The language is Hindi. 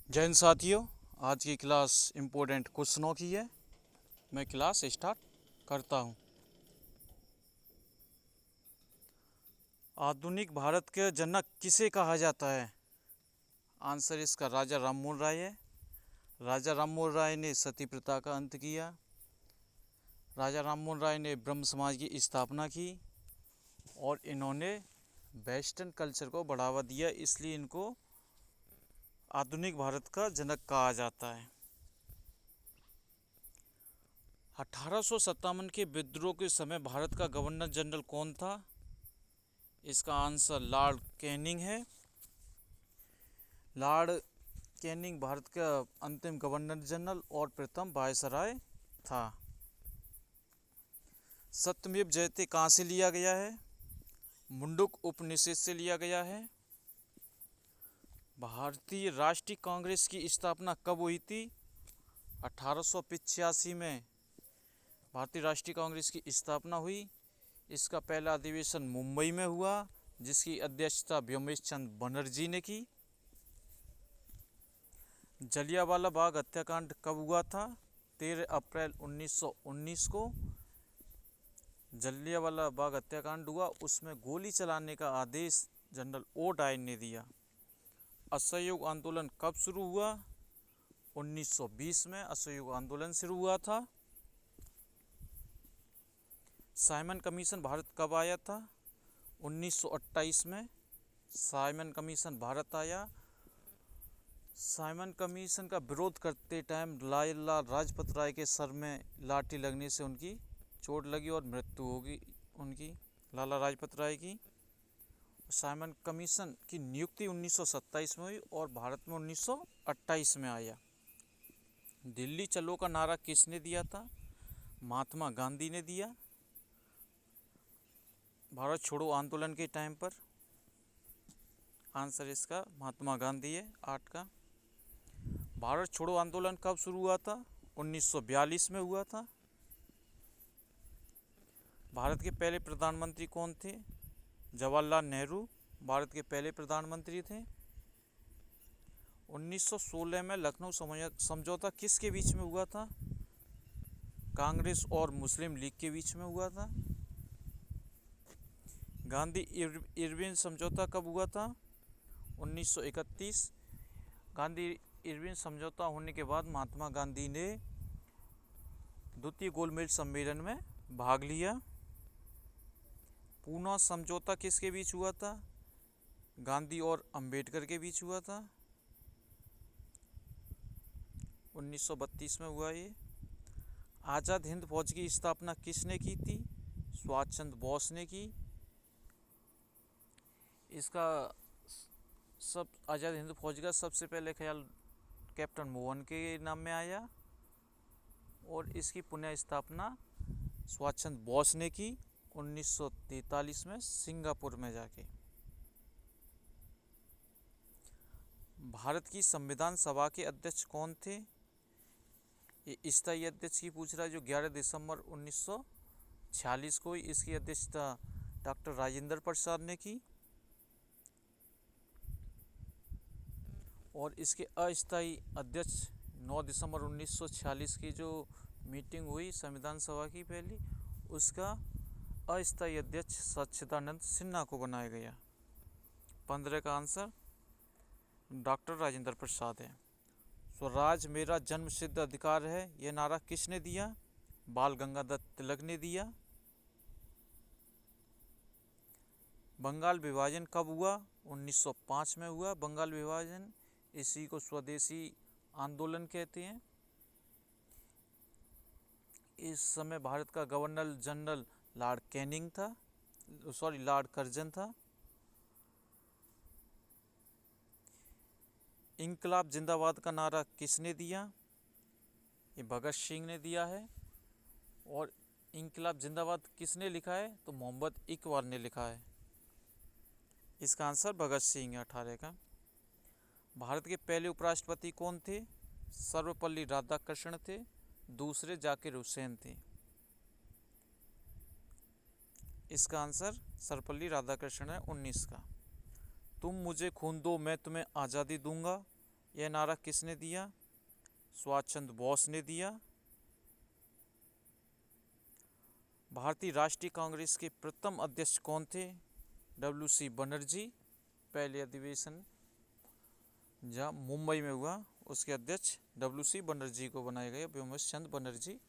जय हिंद साथियों। आज की क्लास इम्पोर्टेंट क्वेश्चनों की है। मैं क्लास स्टार्ट करता हूँ। आधुनिक भारत के जनक किसे कहा जाता है? आंसर इसका राजा राममोहन राय है। राजा राममोहन राय ने सती प्रथा का अंत किया। राजा राममोहन राय ने ब्रह्म समाज की स्थापना की और इन्होंने वेस्टर्न कल्चर को बढ़ावा दिया, इसलिए इनको आधुनिक भारत का जनक कहा जाता है। 1857 के विद्रोह के समय भारत का गवर्नर जनरल कौन था? इसका आंसर लॉर्ड कैनिंग है। लॉर्ड कैनिंग भारत का अंतिम गवर्नर जनरल और प्रथम वायसराय था। सत्यमेव जयते कहाँ से लिया गया है? मुंडक उपनिषद से लिया गया है। भारतीय राष्ट्रीय कांग्रेस की स्थापना कब हुई थी? 1885 में भारतीय राष्ट्रीय कांग्रेस की स्थापना हुई। इसका पहला अधिवेशन मुंबई में हुआ, जिसकी अध्यक्षता व्योमेश चंद्र बनर्जी ने की। जलियांवाला बाग हत्याकांड कब हुआ था? 13 अप्रैल 1919 को जलियांवाला बाग हत्याकांड हुआ। उसमें गोली चलाने का आदेश जनरल ओ डायर ने दिया। असहयोग आंदोलन कब शुरू हुआ? 1920 में असहयोग आंदोलन शुरू हुआ था। साइमन कमीशन भारत कब आया था? 1928 में साइमन कमीशन भारत आया। साइमन कमीशन का विरोध करते टाइम लाला लाजपत राय के सर में लाठी लगने से उनकी चोट लगी और मृत्यु होगी उनकी, लाला लाजपत राय की। साइमन कमीशन की नियुक्ति 1927 में हुई और भारत में 1928 में आया। दिल्ली चलो का नारा किसने दिया था? महात्मा गांधी ने दिया। भारत छोड़ो आंदोलन के टाइम पर। आंसर इसका महात्मा गांधी है 8 का। भारत छोड़ो आंदोलन कब शुरू हुआ था? 1942 में हुआ था। भारत के पहले प्रधानमंत्री कौन थे? जवाहरलाल नेहरू भारत के पहले प्रधानमंत्री थे। 1916 में लखनऊ समझौता किसके बीच में हुआ था? कांग्रेस और मुस्लिम लीग के बीच में हुआ था। गांधी इरविन समझौता कब हुआ था? 1931। गांधी इरविन समझौता होने के बाद महात्मा गांधी ने द्वितीय गोलमेज सम्मेलन में भाग लिया। पूना समझौता किसके बीच हुआ था? गांधी और अंबेडकर के बीच हुआ था। 1932 में हुआ ये। आज़ाद हिंद फौज की स्थापना किसने की थी? सुभाष चंद्र बोस ने की। इसका सब आज़ाद हिंद फौज का सबसे पहले ख्याल कैप्टन मोहन के नाम में आया और इसकी पुनः स्थापना सुभाष चंद्र बोस ने की 1943 में सिंगापुर में जाके। भारत की संविधान सभा के अध्यक्ष कौन थे? ये स्थायी अध्यक्ष की पूछ रहा है, जो 11 दिसंबर 1946 को इसकी अध्यक्षता डॉक्टर राजेंद्र प्रसाद ने की। और इसके अस्थायी अध्यक्ष 9 दिसंबर 1946 की जो मीटिंग हुई संविधान सभा की पहली, उसका अस्थायी अध्यक्ष सच्चिदानंद सिन्हा को बनाया गया। 15 का आंसर डॉक्टर राजेंद्र प्रसाद है। स्वराज मेरा जन्मसिद्ध अधिकार है, यह नारा किसने दिया? बाल गंगाधर तिलक ने दिया। बंगाल विभाजन कब हुआ? 1905 में हुआ बंगाल विभाजन। इसी को स्वदेशी आंदोलन कहते हैं। इस समय भारत का गवर्नर जनरल लॉर्ड कैनिंग था, लॉर्ड कर्जन था। इंकलाब जिंदाबाद का नारा किसने दिया? ये भगत सिंह ने दिया है। और इंकलाब जिंदाबाद किसने लिखा है? तो मोहम्मद इकबाल ने लिखा है। इसका आंसर भगत सिंह है 18 का। भारत के पहले उपराष्ट्रपति कौन थे? सर्वपल्ली राधाकृष्णन थे। दूसरे जाकिर हुसैन थे। इसका आंसर सर्वपल्ली राधाकृष्णन है 19 का। तुम मुझे खून दो मैं तुम्हें आज़ादी दूंगा, यह नारा किसने दिया? सुभाष चंद्र बोस ने दिया। भारतीय राष्ट्रीय कांग्रेस के प्रथम अध्यक्ष कौन थे? WC बनर्जी। पहले अधिवेशन जहाँ मुंबई में हुआ उसके अध्यक्ष WC बनर्जी को बनाए गए, व्योमेश चंद्र बनर्जी